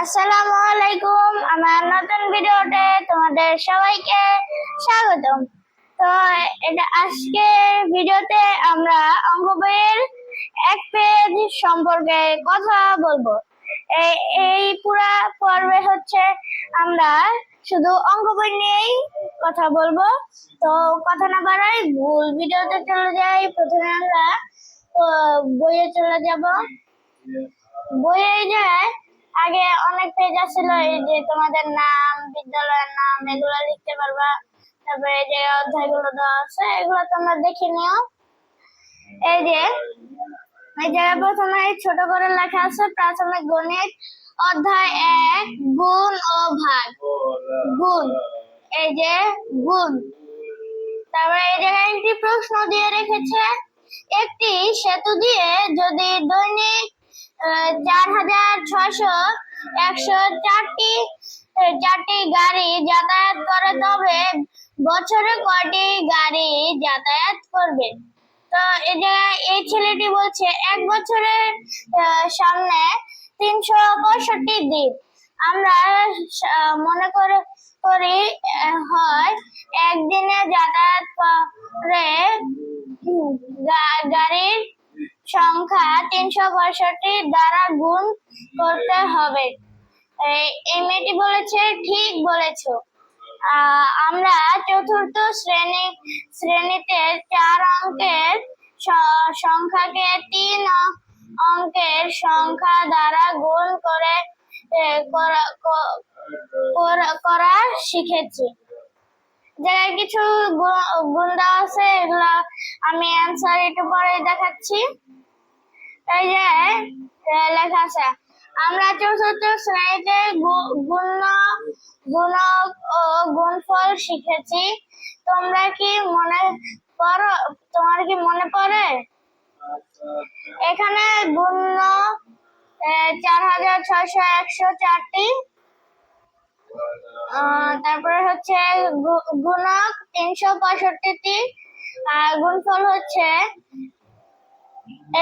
আসসালামু আলাইকুম। আমার নতুন ভিডিওতে তোমাদের সবাইকে স্বাগতম। তো এটা আজকে ভিডিওতে আমরা অঙ্ক বইয়ের এক পেজ সম্পর্কে কথা বলবো। এই পুরা পর্বে হচ্ছে আমরা শুধু অঙ্ক বই নিয়েই কথা বলবো। তো কথা না বাড়াই মূল ভিডিওতে চলে যাই। প্রথমে আমরা বইয়ে চলে যাব। বইয়ে যায় আগে অনেক পেজ আছিল, এই যে তোমাদের নাম, বিদ্যালয়ের নাম এগুলো লিখতে পারবা। তারপরে এই যে অধ্যায়গুলো দেওয়া আছে, এগুলো তোমরা দেখে নিও। এই যে এই জায়গায় প্রথমে ছোট করে লেখা আছে প্রাথমিক গণিত অধ্যায় 1 গুণ ও ভাগ। গুণ, এই যে গুণ। তারপরে এই জায়গায় একটি প্রশ্ন দিয়ে রেখেছে, একটি সেতু দিয়ে যদি দৈনিক 4600 গাড়ি যাতায়াত করে তবে বছরে কয়টি গাড়ি যাতায়াত করবে? তো এই ছেলেটি বলছে এক বছরের সামনে 365 দিন। আমরা মনে করি হয় একদিনে যাতায়াত করে গাড়ির সংখ্যা 365 দ্বারা গুণ করতে হবে। এই মেয়েটি বলেছে ঠিক বলেছো। আমরা চতুর্থ শ্রেণীতে 4 অঙ্কের সংখ্যাকে 3 অঙ্কের সংখ্যা দ্বারা গুণ করা শিখেছি। জায়গায় কিছু গুণ দেওয়া আছে, এগুলা আমি অ্যান্সার একটু পরে দেখাচ্ছি। এই যে লেখা আছে, আমরা চতুর্থ শ্রেণীতে গুণক ও গুণফল শিখেছি। তোমার কি মনে পড়ে? এখানে গুণ 4600 তারপরে হচ্ছে গুণক 365, আর গুণফল হচ্ছে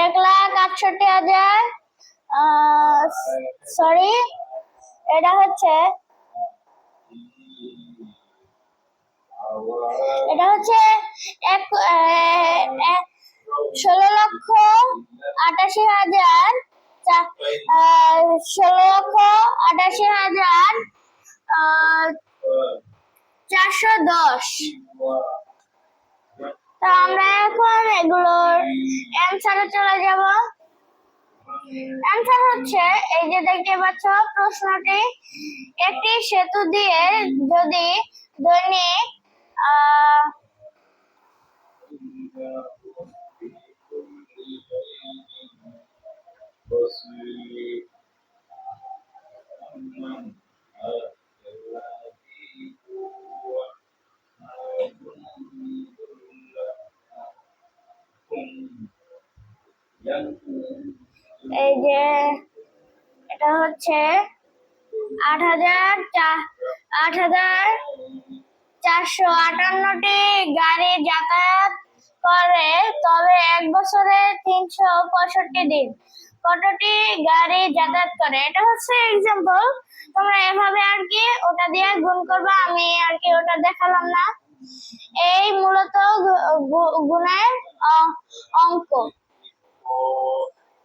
1,68,000। সরি, এটা হচ্ছে 16,88,000। 16,88,410। তো আমরা এখন এগুলোর অ্যান্সারে চলে যাব। অ্যান্সার হচ্ছে এই যে দেখতে পাচ্ছ প্রশ্নটি, একটি সেতু দিয়ে যদি দৈনিক এই যে এটা হচ্ছে 8,458টি গাড়ি যাতায়াত করে তবে এক বছরে 365 দিন কতটি গাড়ি যাতায়াত করে? এটা হচ্ছে এক্সাম্পল। তোমরা এভাবে আর কি ওটা দিয়ে গুণ করবা, আমি আর কি ওটা দেখালাম না। এই মূলত গুণের অঙ্ক।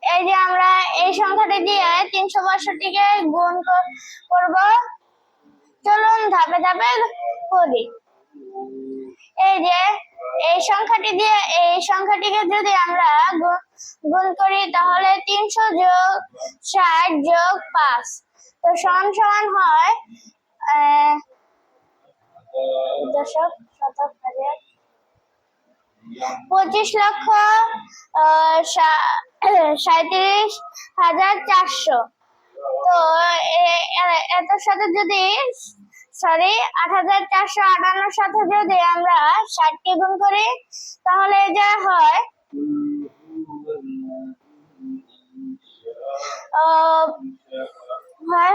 এই যে আমরা এই সংখ্যাটি দিয়ে 365কে গুণ করব। চলুন ধাপে ধাপে করি। এই যে এই সংখ্যাটিকে যদি আমরা গুণ করি তাহলে 300 যোগ 60 যোগ 5, তো সমান হয় 25,37,400। তো এটার সাথে যদি 8,458 সাথে যদি আমরা 60কে গুণ করি তাহলে যা হয়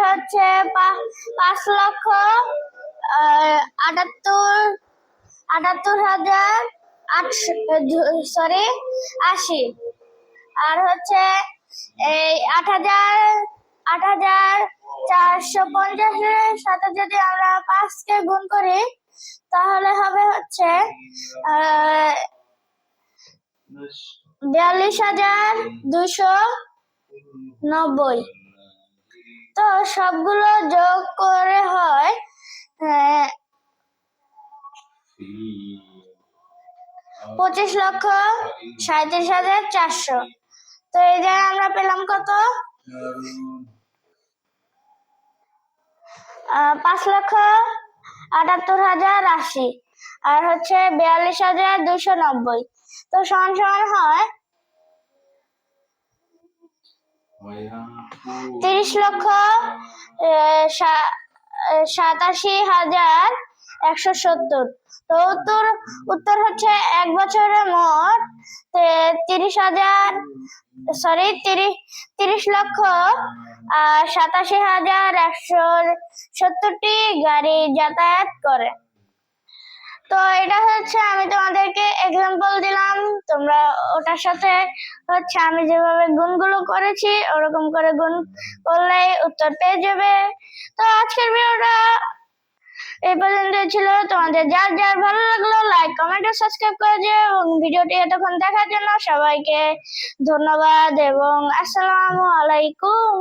হচ্ছে 5,78,880। আর হচ্ছে এই 8,410 550-এর সাথে যদি আমরা 5কে গুণ করি তাহলে হবে হচ্ছে 42,290। তো সবগুলো যোগ করে হয় 25,37,400। তো এই জায়গায় আমরা পেলাম কত? 5,78,080 আর হচ্ছে 42,290। তো সমান সমান হয় 30,87,170। তো উত্তর হচ্ছে 1 বছরে মোট 30,87,170টি গাড়ি যাতায়াত করে। তো এটা হচ্ছে আমি তোমাদেরকে এক্সাম্পল দিলাম, তোমরা ওটার সাথে হচ্ছে আমি যেভাবে গুণগুলো করেছি ওরকম করে গুণ করলে উত্তর পেয়ে যাবে। তো আজকের ভিডিওটা এই পর্যন্তই ছিল। তোমাদের যার যার ভালো লাগলো লাইক কমেন্ট ও সাবস্ক্রাইব করে দিও এবং ভিডিওটি এতক্ষণ দেখার জন্য সবাইকে ধন্যবাদ এবং আসসালামু আলাইকুম।